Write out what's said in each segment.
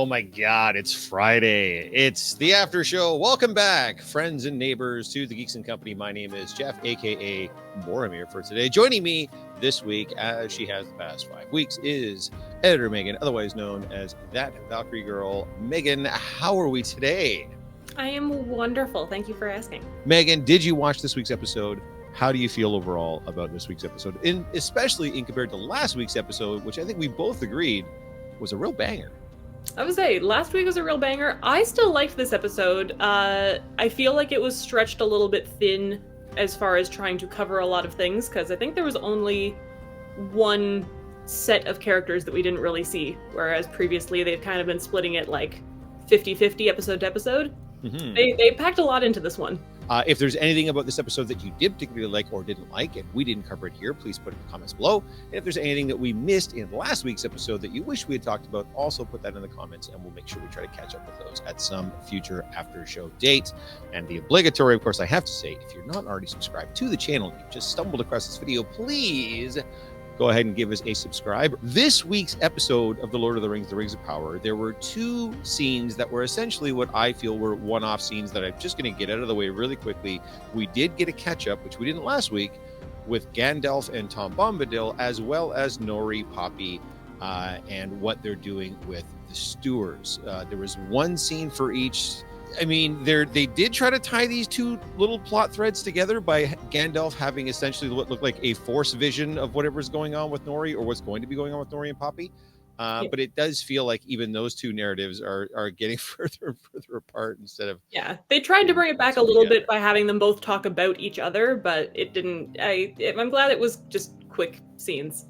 Oh my God, it's Friday. It's the after show. Welcome back, friends and neighbors, to the Geeks and Company. My name is Jeff, aka Boromir, for today. Joining me this week, as she has the past 5 weeks, is editor Megan, otherwise known as That Valkyrie Girl. Megan, how are we today? I am wonderful. Thank you for asking. Megan, did you watch this week's episode? How do you feel overall about this week's episode? Especially in compared to last week's episode, which I think we both agreed was a real banger. I would say last week was a real banger. I still liked this episode. I feel like it was stretched a little bit thin as far as trying to cover a lot of things, because I think there was only one set of characters that we didn't really see, whereas previously they've kind of been splitting it like 50-50 episode to episode. Mm-hmm. They packed a lot into this one. If there's anything about this episode that you did particularly like or didn't like, and we didn't cover it here, please put it in the comments below. And if there's anything that we missed in last week's episode that you wish we had talked about, also put that in the comments, and we'll make sure we try to catch up with those at some future after show date. And the obligatory, of course, I have to say, if you're not already subscribed to the channel, you just stumbled across this video, please go ahead and give us a subscribe. This week's episode of The Lord of the Rings, The Rings of Power, there were two scenes that were essentially what I feel were one-off scenes that I'm just going to get out of the way really quickly. We did get a catch-up, which we didn't last week, with Gandalf and Tom Bombadil, as well as Nori, Poppy, and what they're doing with the Stewards. There was one scene for each. I mean, they did try to tie these two little plot threads together by Gandalf having essentially what looked like a force vision of whatever's going on with Nori, or what's going to be going on with Nori and Poppy. But it does feel like even those two narratives are getting further and further apart instead of... Yeah, they tried to bring it back a little bit by having them both talk about each other, but it didn't. I'm glad it was just quick scenes.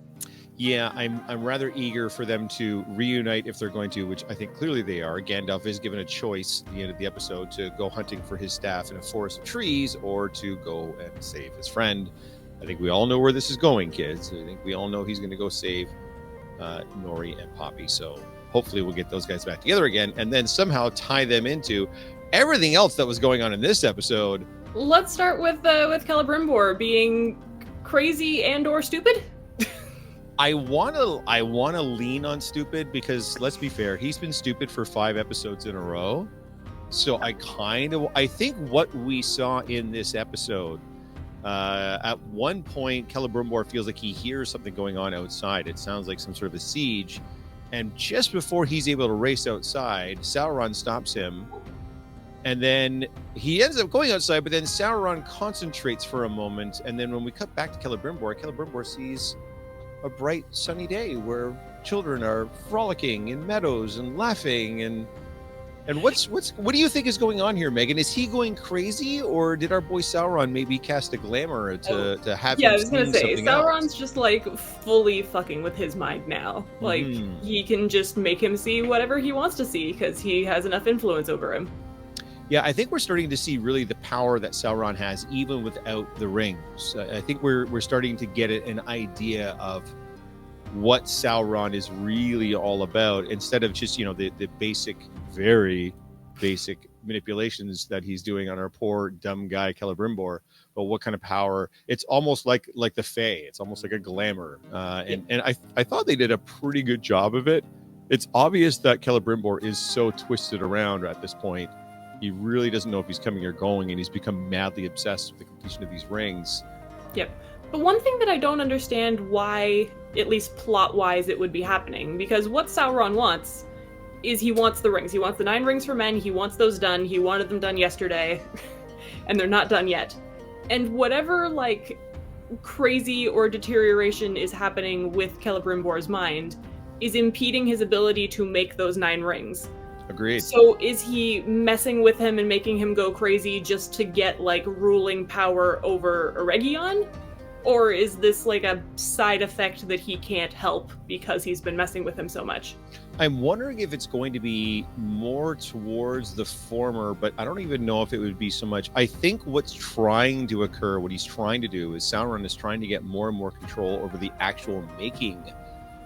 Yeah, I'm rather eager for them to reunite if they're going to, which I think clearly they are. Gandalf is given a choice at the end of the episode to go hunting for his staff in a forest of trees or to go and save his friend. I think we all know where this is going, kids. I think we all know he's going to go save Nori and Poppy. So hopefully we'll get those guys back together again and then somehow tie them into everything else that was going on in this episode. Let's start with Celebrimbor being crazy and or stupid. I wanna lean on stupid because let's be fair, he's been stupid for 5 episodes in a row. So I think what we saw in this episode, at one point, Celebrimbor feels like he hears something going on outside. It sounds like some sort of a siege, and just before he's able to race outside, Sauron stops him, and then he ends up going outside. But then Sauron concentrates for a moment, and then when we cut back to Celebrimbor sees a bright sunny day where children are frolicking in meadows and laughing and what do you think is going on here, Megan? Is he going crazy, or did our boy Sauron maybe cast a glamour to have him? I was gonna say Sauron's else? Just like fully fucking with his mind now. Like he can just make him see whatever he wants to see because he has enough influence over him. Yeah, I think we're starting to see really the power that Sauron has even without the rings. I think we're starting to get an idea of what Sauron is really all about, instead of just, the basic, very basic manipulations that he's doing on our poor dumb guy Celebrimbor. But what kind of power? It's almost like the Fae. It's almost like a glamour. And I thought they did a pretty good job of it. It's obvious that Celebrimbor is so twisted around at this point. He really doesn't know if he's coming or going, and he's become madly obsessed with the completion of these rings. Yep. But one thing that I don't understand why, at least plot-wise, it would be happening, because what Sauron wants is he wants the rings. He wants the 9 rings for men. He wants those done. He wanted them done yesterday, and they're not done yet. And whatever, crazy or deterioration is happening with Celebrimbor's mind is impeding his ability to make those 9 rings. Agreed. So is he messing with him and making him go crazy just to get, ruling power over Eregion? Or is this, a side effect that he can't help because he's been messing with him so much? I'm wondering if it's going to be more towards the former, but I don't even know if it would be so much. I think what's trying to occur, what he's trying to do, is Sauron is trying to get more and more control over the actual making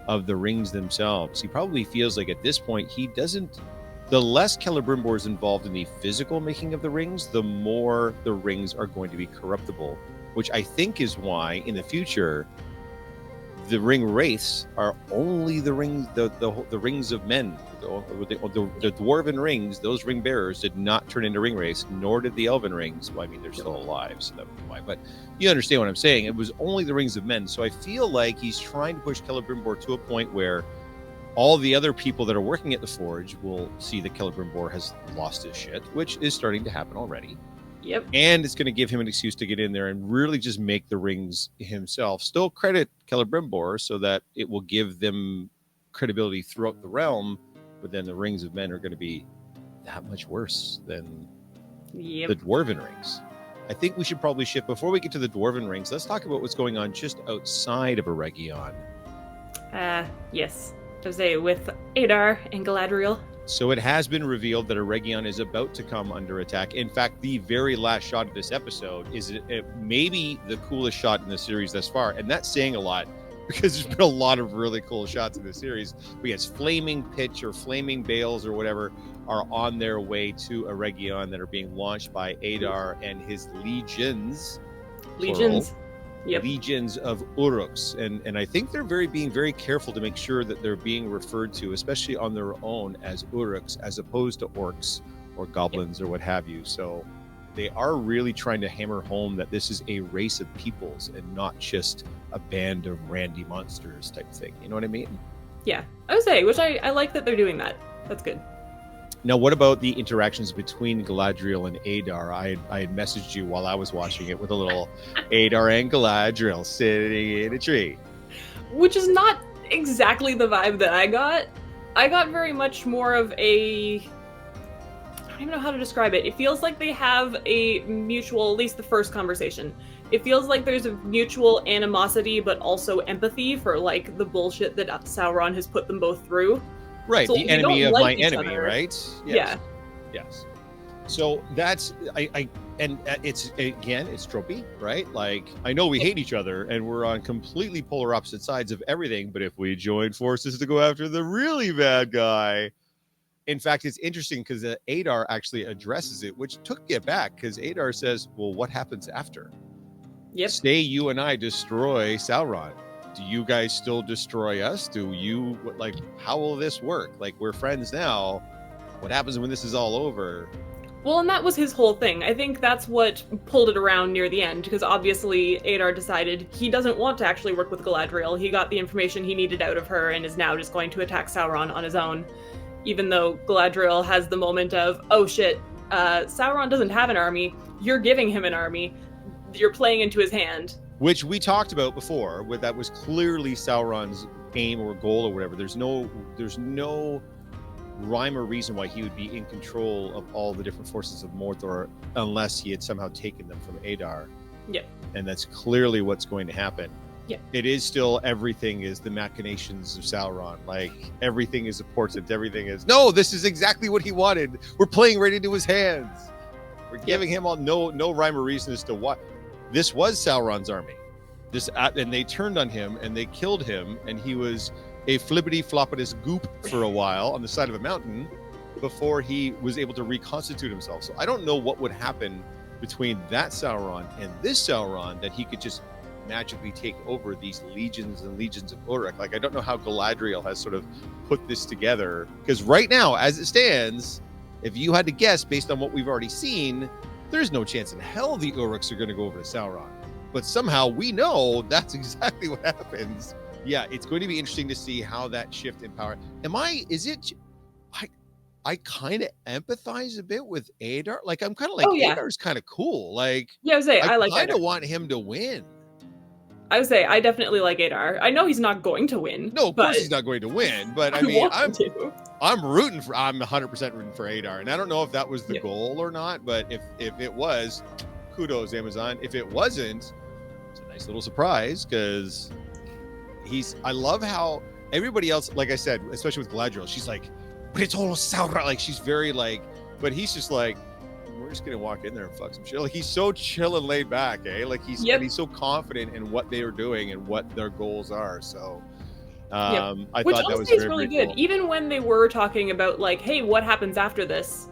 of the rings themselves. He probably feels like at this point, the less Celebrimbor is involved in the physical making of the rings, the more the rings are going to be corruptible, which I think is why in the future the ring wraiths are only the rings, the rings of men, the dwarven rings. Those ring bearers did not turn into ring wraiths, nor did the elven rings. Well, I mean, they're still alive, so that would be why. But you understand what I'm saying. It was only the rings of men. So I feel like he's trying to push Celebrimbor to a point where all the other people that are working at the forge will see that Celebrimbor has lost his shit, which is starting to happen already. Yep. And it's going to give him an excuse to get in there and really just make the rings himself. Still credit Celebrimbor so that it will give them credibility throughout the realm, but then the rings of men are going to be that much worse than the dwarven rings. I think we should probably shift before we get to the dwarven rings. Let's talk about what's going on just outside of Eregion. Yes. Jose with Adar and Galadriel. So it has been revealed that Eregion is about to come under attack. In fact, the very last shot of this episode is maybe the coolest shot in the series thus far. And that's saying a lot because there's been a lot of really cool shots in the series. We have flaming pitch or flaming bales or whatever are on their way to Eregion that are being launched by Adar and his legions. Legions. Yep. Legions of Uruks, and I think they're being very careful to make sure that they're being referred to, especially on their own, as Uruks, as opposed to orcs or goblins or what have you. So they are really trying to hammer home that this is a race of peoples and not just a band of randy monsters type thing. You know what I mean? Yeah, I would say, which I like that they're doing that. That's good. Now, what about the interactions between Galadriel and Adar? I had messaged you while I was watching it with a little Adar and Galadriel sitting in a tree. Which is not exactly the vibe that I got. I got very much more of a... I don't even know how to describe it. It feels like they have a mutual, at least the first conversation. It feels like there's a mutual animosity, but also empathy for, like, the bullshit that Sauron has put them both through. Right, so the enemy of my enemy, other. Right? Yes. Yeah. Yes. So that's it's again, it's tropey, right? Like, I know we hate each other and we're on completely polar opposite sides of everything, but if we join forces to go after the really bad guy, in fact, it's interesting because Adar actually addresses it, which took me aback because Adar says, "Well, what happens after? Yep. Say you and I destroy Sauron. Do you guys still destroy us? Do you, like, how will this work? Like, we're friends now. What happens when this is all over?" Well, and that was his whole thing. I think that's what pulled it around near the end, because obviously Adar decided he doesn't want to actually work with Galadriel. He got the information he needed out of her and is now just going to attack Sauron on his own. Even though Galadriel has the moment of, oh shit, Sauron doesn't have an army. You're giving him an army. You're playing into his hand. Which we talked about before, where that was clearly Sauron's aim or goal or whatever. There's no rhyme or reason why he would be in control of all the different forces of Mordor unless he had somehow taken them from Adar. Yep. And that's clearly what's going to happen. Yep. It is still, everything is the machinations of Sauron. Like, everything is a portent. Everything is, no, this is exactly what he wanted. We're playing right into his hands. We're giving him all no rhyme or reason as to what. This was Sauron's army. And they turned on him and they killed him, and he was a flippity-floppitous goop for a while on the side of a mountain before he was able to reconstitute himself. So I don't know what would happen between that Sauron and this Sauron that he could just magically take over these legions and legions of Uruk. Like, I don't know how Galadriel has sort of put this together, because right now, as it stands, if you had to guess based on what we've already seen, there's no chance in hell the Uruks are going to go over to Sauron. But somehow we know that's exactly what happens. Yeah, it's going to be interesting to see how that shift in power. I kind of empathize a bit with Adar. Like, I'm kind of like, Adar's kind of cool. Like, yeah, I like kind of want him to win. I would say I definitely like Adar. I know he's not going to win. No, of course he's not going to win. But I mean, I'm 100% rooting for Adar. And I don't know if that was the goal or not. But if it was, kudos, Amazon. If it wasn't, it's a nice little surprise, because I love how everybody else, like I said, especially with Galadriel, she's like, but it's all Sauron. Like, she's very like, but he's just like, we're just gonna walk in there and fuck some shit. Like, he's so chill and laid back, Like, he's so confident in what they are doing and what their goals are. So I thought that was really good. Cool. Even when they were talking about, like, hey, what happens after this?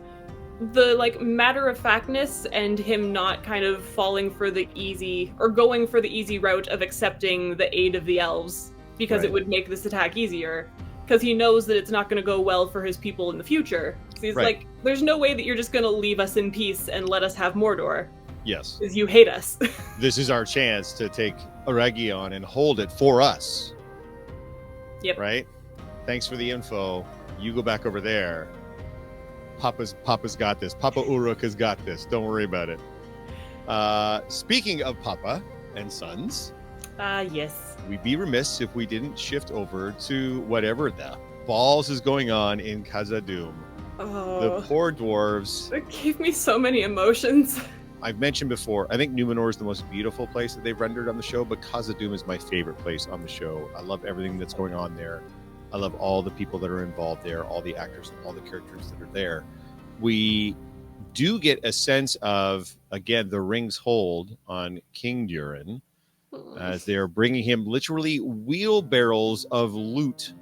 The, like, matter-of-factness and him not kind of falling for the easy, or going for the easy route of accepting the aid of the elves because it Right. would make this attack easier. Because he knows that it's not going to go well for his people in the future. So he's Right. like, there's no way that you're just going to leave us in peace and let us have Mordor, Yes. because you hate us. This is our chance to take Eregion and hold it for us. Yep. Right? Thanks for the info. You go back over there. Papa's got this. Papa Uruk has got this. Don't worry about it. Speaking of Papa and sons, Yes. we'd be remiss if we didn't shift over to whatever the balls is going on in Khazad-dûm. Oh, The poor dwarves. it gave me so many emotions. I've mentioned before, I think Numenor is the most beautiful place that they've rendered on the show, but Khazad-dûm is my favorite place on the show. I love everything that's going on there. I love all the people that are involved there, all the actors, all the characters that are there. We do get a sense of, again, the ring's hold on King Durin, as they are bringing him literally wheelbarrows of loot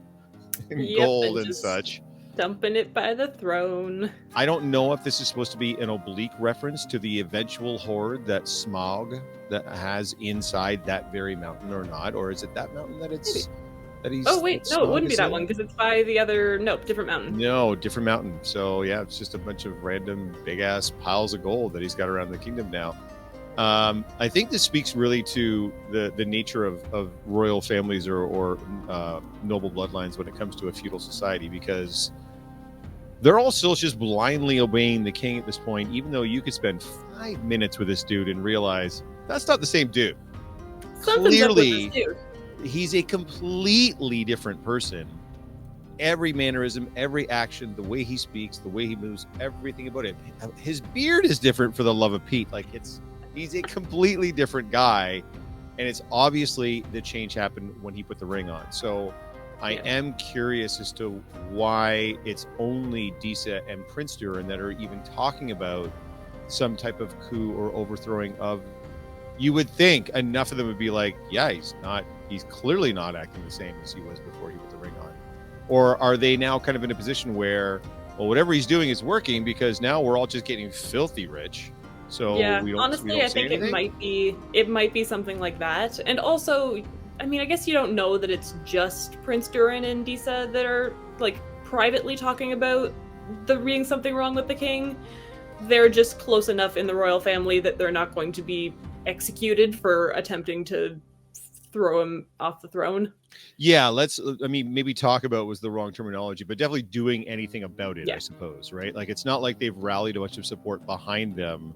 and Yep, gold and and just such. dumping it by the throne. I don't know if this is supposed to be an oblique reference to the eventual horde that Smaug that has inside that very mountain or not, or is it that mountain that it's that he's? Oh wait, that no, it Smaug wouldn't be is that in? one because it's by the other. Nope, different mountain. No, different mountain. So yeah, it's just a bunch of random big ass piles of gold that he's got around the kingdom now. I think this speaks really to the nature of royal families or noble bloodlines when it comes to a feudal society, because they're all still just blindly obeying the king at this point, even though you could spend 5 minutes with this dude and realize that's not the same dude. Something's up with Clearly, this dude. he's a completely different person. Every mannerism, every action, the way he speaks, the way he moves, everything about it. His beard is different, for the love of Pete. Like, he's a completely different guy, and it's obviously the change happened when he put the ring on. So I am curious as to why it's only Disa and Prince Durin that are even talking about some type of coup or overthrowing of. You would think enough of them would be like, yeah, he's clearly not acting the same as he was before he put the ring on. Or are they now kind of in a position where, well, whatever he's doing is working because now we're all just getting filthy rich. So Yeah, we don't, honestly, we don't I say think anything? it might be something like that. And also, I mean, I guess you don't know that it's just Prince Durin and Disa that are like privately talking about there being something wrong with the king. They're just close enough in the royal family that they're not going to be executed for attempting to throw him off the throne. Yeah, maybe talk about was the wrong terminology, but definitely doing anything about it, Yeah. I suppose, right? Like, it's not like they've rallied a bunch of support behind them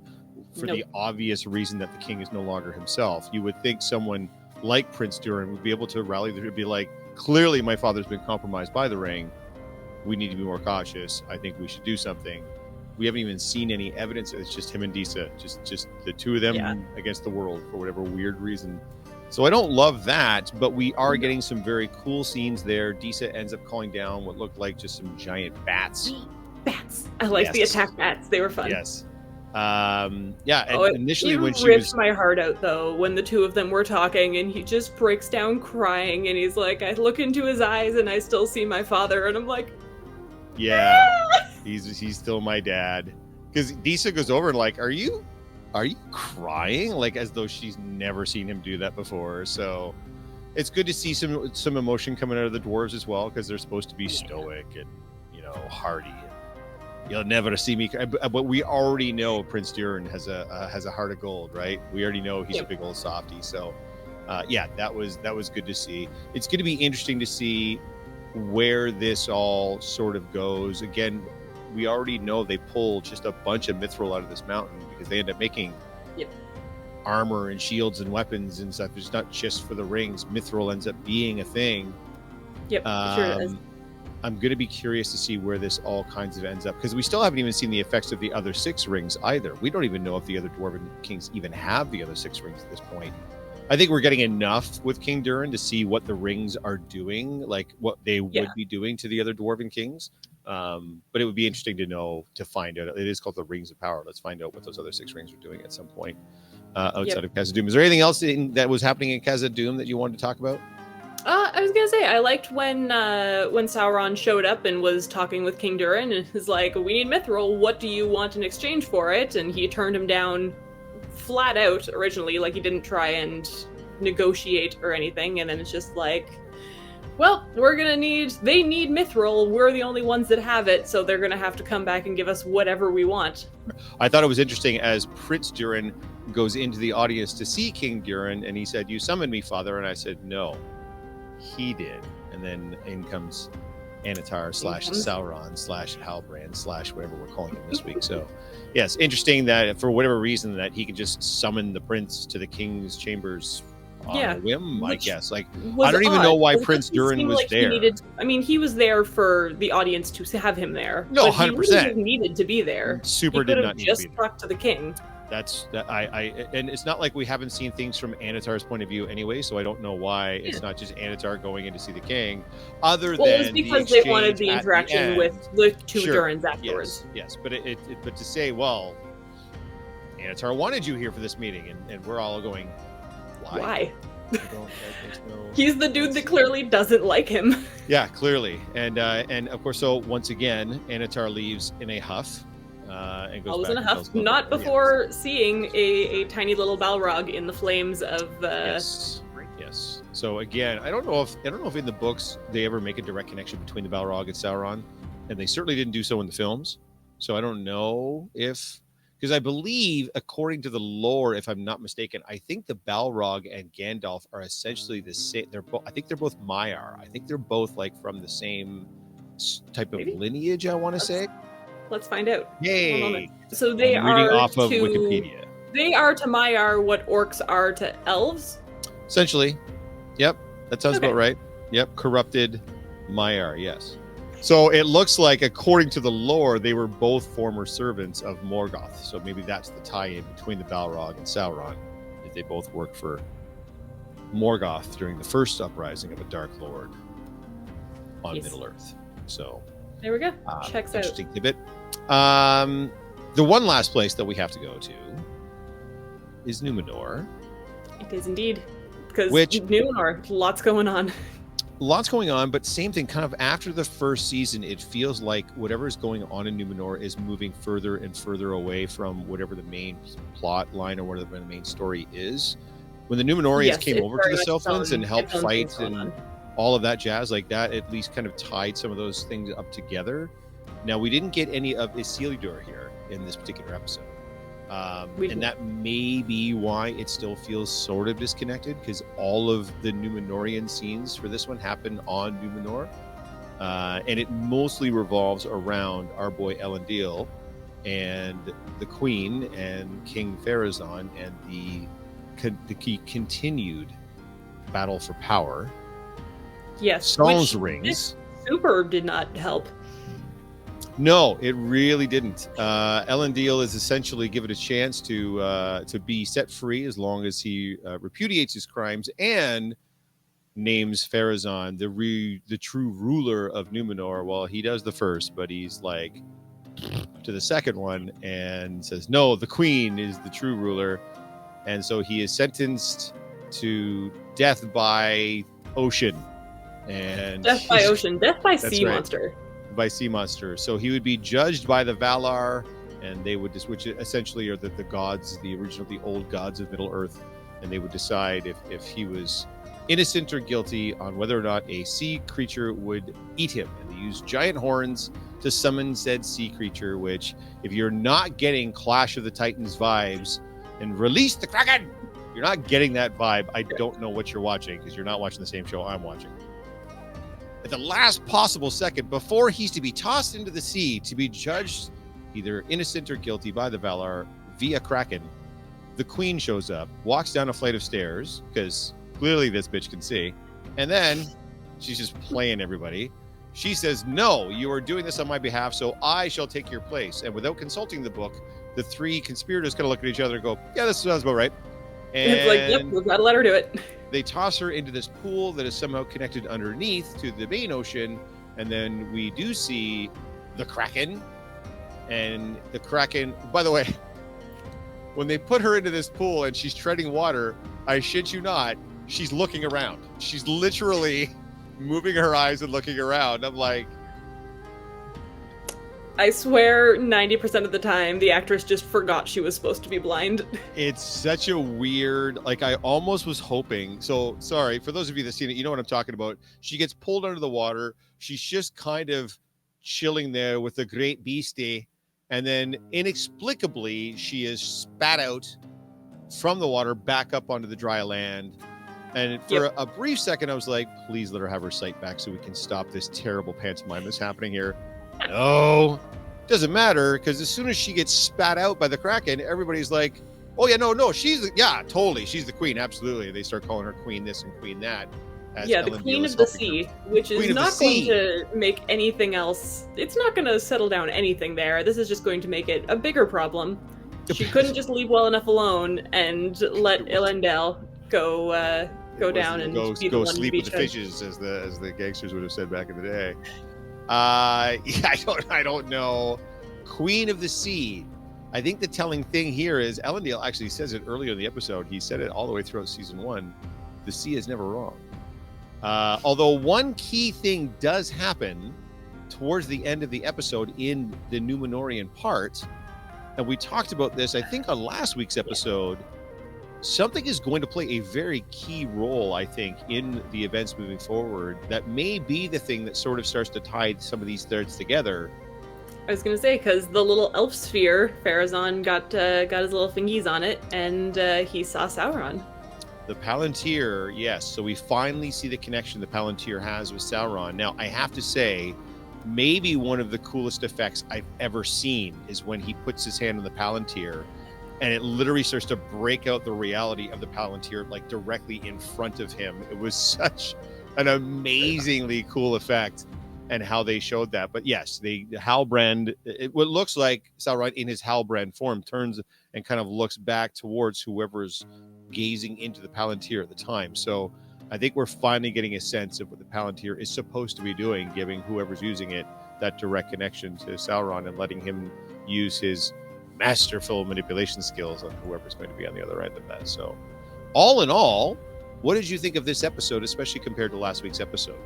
for the obvious reason that the king is no longer himself. You would think someone like Prince Durin would be able to rally them to be like, clearly my father's been compromised by the ring. We need to be more cautious. I think we should do something. We haven't even seen any evidence. It's just him and Disa, just the two of them against the world for whatever weird reason. So I don't love that, but we are getting some very cool scenes there. Disa ends up calling down what looked like just some giant bats. Bats. I like the attack bats. They were fun. Yes. Yeah. Oh, initially, when she ripped was my heart out though when the two of them were talking, and he just breaks down crying, and he's like, I look into his eyes and I still see my father, and I'm like, yeah, he's still my dad. Because Disa goes over and like, are you crying? Like, as though she's never seen him do that before. So it's good to see some emotion coming out of the dwarves as well, because they're supposed to be stoic and hardy. You'll never see me cry. But we already know Prince Durin has a heart of gold, right? We already know he's a big old softie. So yeah, that was good to see. It's going to be interesting to see where this all sort of goes. Again, we already know they pull just a bunch of mithril out of this mountain because they end up making armor and shields and weapons and stuff. It's not just for the rings. Mithril ends up being a thing. Yep, sure it is. I'm going to be curious to see where this all kinds of ends up, because we still haven't even seen the effects of the other 6 rings either. We don't even know if the other dwarven kings even have the other 6 rings at this point. I think we're getting enough with King Durin to see what the rings are doing, like what they would be doing to the other dwarven kings. But it would be interesting to find out. It is called the Rings of Power. Let's find out what those other 6 rings are doing at some point outside of Khazad-dûm. Is there anything else that was happening in Khazad-dûm that you wanted to talk about? I was gonna say, I liked when Sauron showed up and was talking with King Durin and was like, we need mithril, what do you want in exchange for it? And he turned him down flat out originally, like he didn't try and negotiate or anything, and then it's just like, well, they need mithril. We're the only ones that have it, so they're gonna have to come back and give us whatever we want. I thought it was interesting as Prince Durin goes into the audience to see King Durin, and he said, "You summoned me, father," and I said, "No, he did." And then in comes Anatar / Sauron / Halbrand / whatever we're calling him this week. So, yes, interesting that for whatever reason that he can just summon the prince to the king's chambers on a whim, I guess. Like, I don't even know why Prince Durin was there. He was there for the audience to have him there. No, 100%. He wouldn't have needed to be there. Super did not need to be there. Just talked to the king. And it's not like we haven't seen things from Anatar's point of view anyway, so I don't know why it's not just Anatar going in to see the king, other than it was because they wanted the interaction with the two Durins afterwards. Yes, but but to say, well, Anatar wanted you here for this meeting, and we're all going, why? He's the dude that clearly doesn't like him. Yeah, clearly, and of course, so once again, Anatar leaves in a huff. And goes back in a huff, not before seeing a tiny little Balrog in the flames of. Yes. So again, I don't know if in the books they ever make a direct connection between the Balrog and Sauron, and they certainly didn't do so in the films. So I don't know because I believe, according to the lore, if I'm not mistaken, I think the Balrog and Gandalf are essentially the same. I think they're both Maiar. I think they're both like from the same type of lineage. I want to say. Let's find out. Yay! So they I'm are reading off of Wikipedia. They are to Maiar what orcs are to elves. Essentially, yep, that sounds about right. Yep, corrupted Maiar. Yes. So it looks like, according to the lore, they were both former servants of Morgoth. So maybe that's the tie-in between the Balrog and Sauron, that they both worked for Morgoth during the first uprising of a Dark Lord on Middle Earth. So there we go. Checks out. Interesting tidbit. The one last place that we have to go to is Numenor. It is indeed. Because Numenor, lots going on. Lots going on, but same thing, kind of after the first season, it feels like whatever is going on in Numenor is moving further and further away from whatever the main plot line or whatever the main story is. When the Numenorians came over to the Southlands and helped fight and all of that jazz, like that at least kind of tied some of those things up together. Now, we didn't get any of Isildur here in this particular episode. And that may be why it still feels sort of disconnected, because all of the Numenorian scenes for this one happen on Numenor. And it mostly revolves around our boy Elendil and the Queen and King Pharazôn and the continued battle for power. Yes, Saul's rings. Super did not help. No, it really didn't. Elendil is essentially given a chance to be set free as long as he repudiates his crimes and names Pharazôn the true ruler of Numenor. Well, he does the first, but he's like to the second one and says, no, the queen is the true ruler. And so he is sentenced to death by ocean. And death by ocean, death by sea monster. By sea monster. So he would be judged by the Valar, and they would which essentially are the gods, the old gods of Middle Earth, and they would decide if he was innocent or guilty on whether or not a sea creature would eat him. And they use giant horns to summon said sea creature, which, if you're not getting Clash of the Titans vibes and release the Kraken, you're not getting that vibe. I don't know what you're watching, because you're not watching the same show I'm watching. At the last possible second, before he's to be tossed into the sea to be judged either innocent or guilty by the Valar via Kraken, the queen shows up, walks down a flight of stairs, because clearly this bitch can see, and then she's just playing everybody. She says, no, you are doing this on my behalf, so I shall take your place. And without consulting the book, the three conspirators kind of look at each other and go, yeah, this sounds about right. And it's like, yep, we've got to let her do it. They toss her into this pool that is somehow connected underneath to the main ocean, and then we do see the Kraken. And the Kraken, by the way, when they put her into this pool and she's treading water, I shit you not, she's looking around. She's literally moving her eyes and looking around. I'm like, I swear 90% of the time the actress just forgot she was supposed to be blind. It's such a weird, like, I almost was hoping. So sorry for those of you that seen it, you know what I'm talking about. She gets pulled under the water. She's just kind of chilling there with the great beastie, and then inexplicably she is spat out from the water back up onto the dry land. And for a brief second I was like, please let her have her sight back so we can stop this terrible pantomime that's happening here. No, doesn't matter, because as soon as she gets spat out by the Kraken, everybody's like, oh yeah, no, totally, she's the queen, absolutely. They start calling her queen this and queen that. Yeah, the Queen of the Sea, which is not going to make anything else. It's not going to settle down anything there. This is just going to make it a bigger problem. She couldn't just leave well enough alone and let Elendil go down and go sleep with the fishes, as the gangsters would have said back in the day. Yeah, I don't know. Queen of the Sea. I think the telling thing here is Elendil actually says it earlier in the episode. He said it all the way throughout season 1. The sea is never wrong. Although one key thing does happen towards the end of the episode in the Númenórean part, and we talked about this, I think, on last week's episode. Something is going to play a very key role, I think, in the events moving forward. That may be the thing that sort of starts to tie some of these threads together. I was going to say, because the little elf sphere, Pharazôn got his little fingies on it, and he saw Sauron. The Palantir, yes. So we finally see the connection the Palantir has with Sauron. Now, I have to say, maybe one of the coolest effects I've ever seen is when he puts his hand on the Palantir, and it literally starts to break out the reality of the Palantir, like, directly in front of him. It was such an amazingly cool effect, and how they showed that. But yes, the Halbrand, what looks like Sauron in his Halbrand form, turns and kind of looks back towards whoever's gazing into the Palantir at the time. So I think we're finally getting a sense of what the Palantir is supposed to be doing, giving whoever's using it that direct connection to Sauron and letting him use his masterful manipulation skills on whoever's going to be on the other end of that. So all in all, what did you think of this episode, especially compared to last week's episode?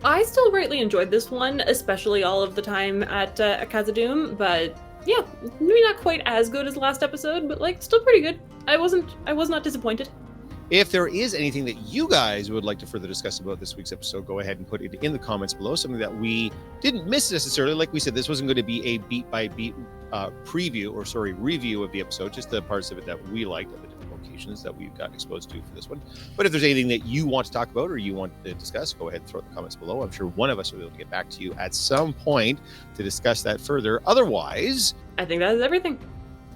I still greatly enjoyed this one, especially all of the time at Khazad-dûm, but yeah, maybe not quite as good as last episode, but like still pretty good. I was not disappointed. If there is anything that you guys would like to further discuss about this week's episode, go ahead and put it in the comments below. Something that we didn't miss necessarily. Like we said, this wasn't going to be a beat-by-beat review of the episode, just the parts of it that we liked at the different locations that we've gotten exposed to for this one. But if there's anything that you want to talk about or you want to discuss, go ahead and throw it in the comments below. I'm sure one of us will be able to get back to you at some point to discuss that further. Otherwise, I think that is everything.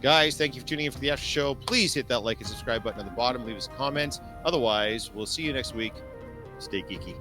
Guys, thank you for tuning in for the after show. Please hit that like and subscribe button on the bottom. Leave us a comment. Otherwise, we'll see you next week. Stay geeky.